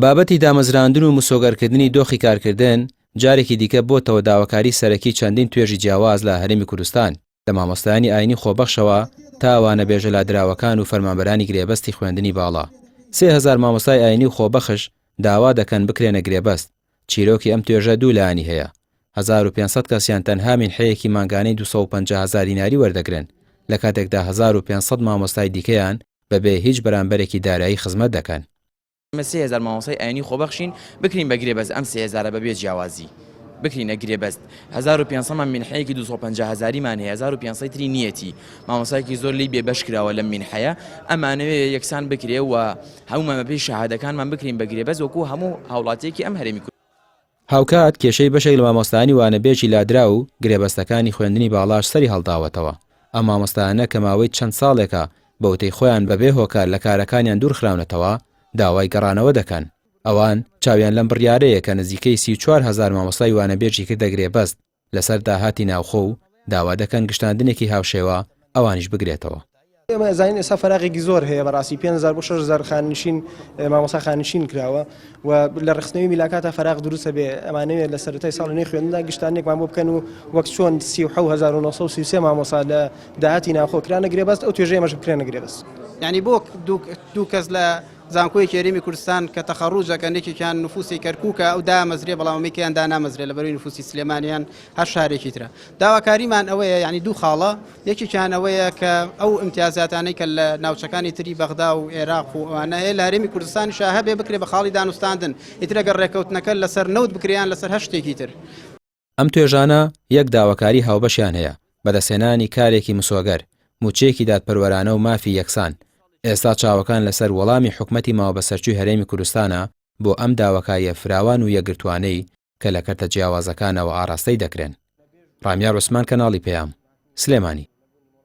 بابەتی دامەزراندن و مسۆگەرکردنی دۆخی کارکردن جارێکی دیکە بۆتەوە داواکاری سەرەکی چەندین توێژی جیاواز لە هەرێمی کوردستان لە مامۆستایانی ئاینی خۆبەخشەوە تا ئەوانە بێژەلادراوەکان و فەرمانبەرانی گرێبەستی خوێندنی باڵا. 3000 مامۆستای ئاینی و خۆبەخش داوا دەکەن بکرێنە گرێبەست. چیرۆکی ئەم توێژە دوو لایانی هەیە. 1500 کەسیان تەنها مینحەیەکی مانگانەی 250,000 دیناری وەردەگرن لە کاتێکدا 1500 مامۆستای دیکەیان بەبێ هیچ بەرامبەرێکی دارایی خزمەت دەکەن. 3000 مامۆستای ئاینی خۆبەخشین بکرین بە گرێبەست ئەم 3000 بەبێ جیاوازی بکرینە گرێبەست. 1500 مینحەیەکی 250,000مان هەیە، 1500 تری نیەتی مامۆستایەکی زۆر لی بێبەش کراوە لەم مینحەیە. ئەمانەوێ یەکسان بکرێ و هەموو مەبەی شەهادەکانمان بکرین بە گرێبەست وەکو هەموو هاوڵاتیەکی ئەم هەرێمی کوردستان. هاوکات کێشەی بەشێک لە مامۆستایانی وانەبێکی لادرا و گرێبەستەکانی خوێندنی باڵاش سەری هەڵداوەتەوە. ئەم مامۆستایانە کە ماوەی چەند ساڵێکە بەوتەی خۆیان بەبێ هۆکار لە کارەکانیان دوورخراونەتەوە داوای گەڕانەوە دەکەن. ئەوان چاویان لەم بڕیارەیە کە نزیکەی 34,000 مامۆستای وانەبێژی کردە گرێبەست لەسەر داهاتی ناوخۆ و داوا دەکەن گشتاندنێکی هاوشێوە ئەوانیش بگرێتەوە. ئێمە زانین ئێستا فەراغێکی زۆر هەیە بەڕاستی 5000 بۆ 6000 خاننشین مامۆستا خاننشین کراوە و لە ڕخنەوەی میلاکاتە فەراغ دروستە بێ ئەمانەوێت لە سەرەتای ساڵی خوێندندا گشتانێکمان بۆ بکەن و وەک چۆن 37933 مامۆستا لە داهاتی ناوخۆ کرانە گرێبەست ئەو توێژەیە مەش بکرێنە گرێبەست. یعنی بۆ دوو کەس لە زانکۆی هەرێمی کوردستان کە تەخەڕوجەکەنێکیان نفوسی کەرکووکە ئەو دامەزرێ بەڵامەکەیان دانامەزرێ لە بەروی نفوسی سلێمانیان هەر شارێکی ترە. داواکاریمان ئەوەیە یعنی دوو خاڵە، یەکێکیان ئەوەیە کە ئەو ئیمتیازاتانەی کە لە ناوچەکانی تری بەغدا و عێراق و ئەوانە هەیە لە هەرێمی کوردستانی هەبێ بکرێ بە خاڵی دانوستاندن، ئیتر ئەگەر ڕێکەوتنەکە لەسەر نەوت بکریان لەسەر هەر شتێکی تر. ئەم توێژانە یەک داواکاری هاوبەشیان هەیە بەدەستهێنانی کارێکی مسۆگەر، موچەیەکی دادپەروەرانە و مافی یەکسان. ئێستا چاوەکان لەسەر وەڵامی حکومەتی ماوە بەسەرچووی هەرێمی کوردستانە بۆ ئەم داواکاریە فراوان و یەکگرتوانەی کە لە کەرتە جیاوازەکانەوە ئاراستەی دەکرێن. ڕامیار عوسمان، کەناڵی پێام، سلێمانی.